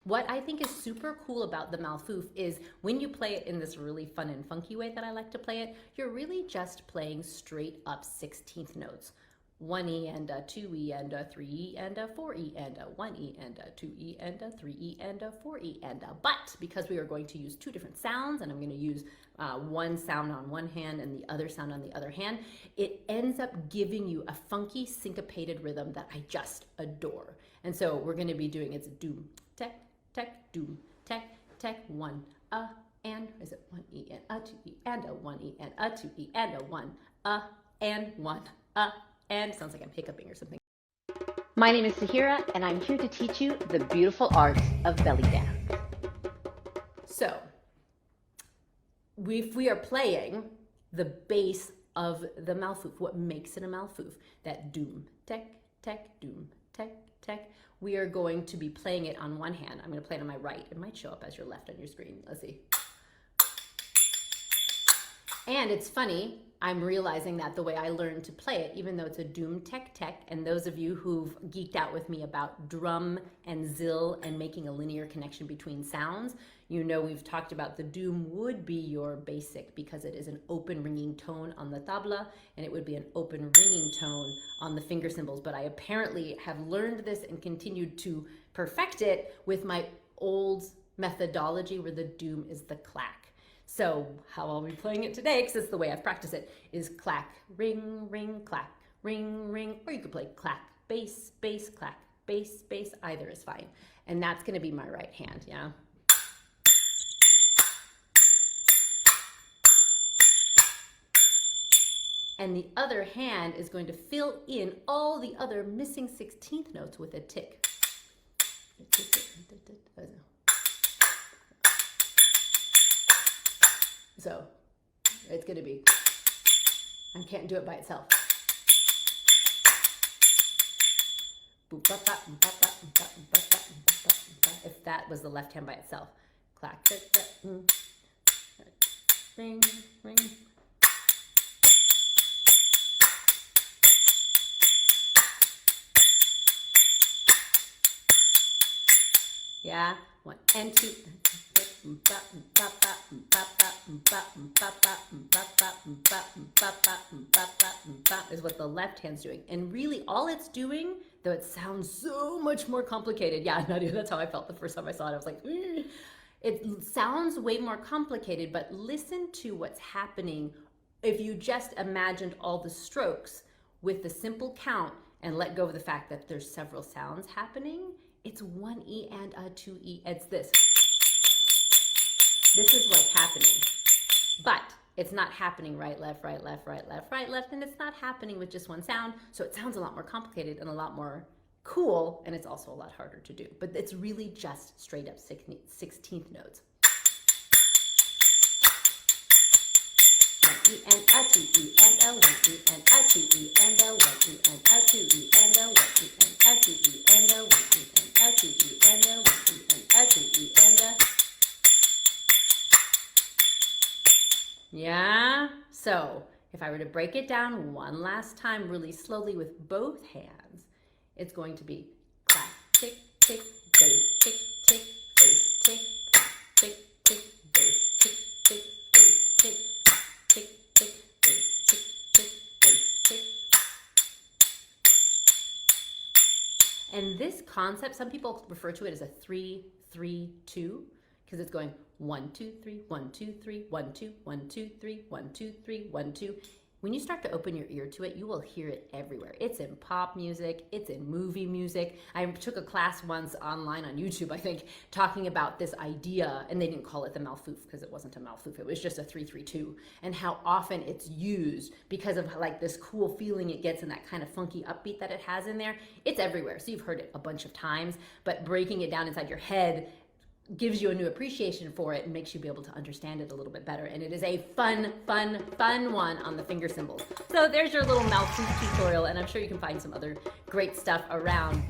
what I think is super cool about the Malfuf is when you play it in this really fun and funky way that I like to play it, you're really just playing straight up 16th notes. 1E and a 2E and a 3E and a 4E and a 1E and a 2E and a 3E and a 4E and a. But because we are going to use two different sounds, and I'm going to use one sound on one hand and the other sound on the other hand, it ends up giving you a funky syncopated rhythm that I just adore. And so we're going to be doing, it's doom, tech, tech, doom, tech, tech, 1, and, is it 1E and a 2E and a 1E and a 2E and a 1, and 1, and sounds like I'm hiccuping or something. My name is Sahira, and I'm here to teach you the beautiful art of belly dance. So, if we are playing the bass of the Malfuf, what makes it a Malfuf, that doom, tech, tech, doom, tech, tech, we are going to be playing it on one hand. I'm going to play it on my right. It might show up as your left on your screen. Let's see. And it's funny, I'm realizing that the way I learned to play it, even though it's a doom tech tech, and those of you who've geeked out with me about drum and zill and making a linear connection between sounds, you know we've talked about the doom would be your basic because it is an open ringing tone on the tabla, and it would be an open ringing tone on the finger cymbals. But I apparently have learned this and continued to perfect it with my old methodology where the doom is the clack. So how I'll be playing it today, because it's the way I've practiced it, is clack, ring, ring, clack, ring, ring, or you could play clack, bass, bass, clack, bass, bass, either is fine. And that's gonna be my right hand, yeah? And the other hand is going to fill in all the other missing 16th notes with a tick. So it's going to be, I can't do it by itself. If that was the left hand by itself. Clack, ring, ring. Yeah, 1 and 2. Is what the left hand's doing. And really all it's doing, though it sounds so much more complicated. Yeah, that's how I felt the first time I saw it. I was like, it sounds way more complicated, but listen to what's happening if you just imagined all the strokes with the simple count and let go of the fact that there's several sounds happening. It's 1E and a 2E. It's this. This is what's happening. But it's not happening right, left, right, left, right, left, right, left, and it's not happening with just one sound. So it sounds a lot more complicated and a lot more cool, and it's also a lot harder to do. But it's really just straight up 16th notes. 1E and a 2E and a 1E and a 2E and a 1E and a 2E and a 1E and a 2E and a 1E and a 2E and a 1E and a 2E and a. Yeah? So if I were to break it down one last time really slowly with both hands, it's going to be clack, tick, tick, bass, tick, tick, bass, tick, clack, tick, tick, bass, tick, tick, bass, tick, clack, tick, tick, bass, tick, tick, bass, tick. And this concept, some people refer to it as a 3-3-2, because it's going 1, 2, 3, 1, 2, 3, 1, 2, 1, 2, 3, 1, 2, 3, 1, 2. When you start to open your ear to it, you will hear it everywhere. It's in pop music, it's in movie music. I took a class once online on YouTube, I think, talking about this idea, and they didn't call it the Malfuf because it wasn't a Malfuf, it was just a 3-3-2, and how often it's used because of like this cool feeling it gets and that kind of funky upbeat that it has in there. It's everywhere, so you've heard it a bunch of times, but breaking it down inside your head gives you a new appreciation for it and makes you be able to understand it a little bit better. And it is a fun one on the finger cymbals. So there's your little Malfuf tutorial, and I'm sure you can find some other great stuff around.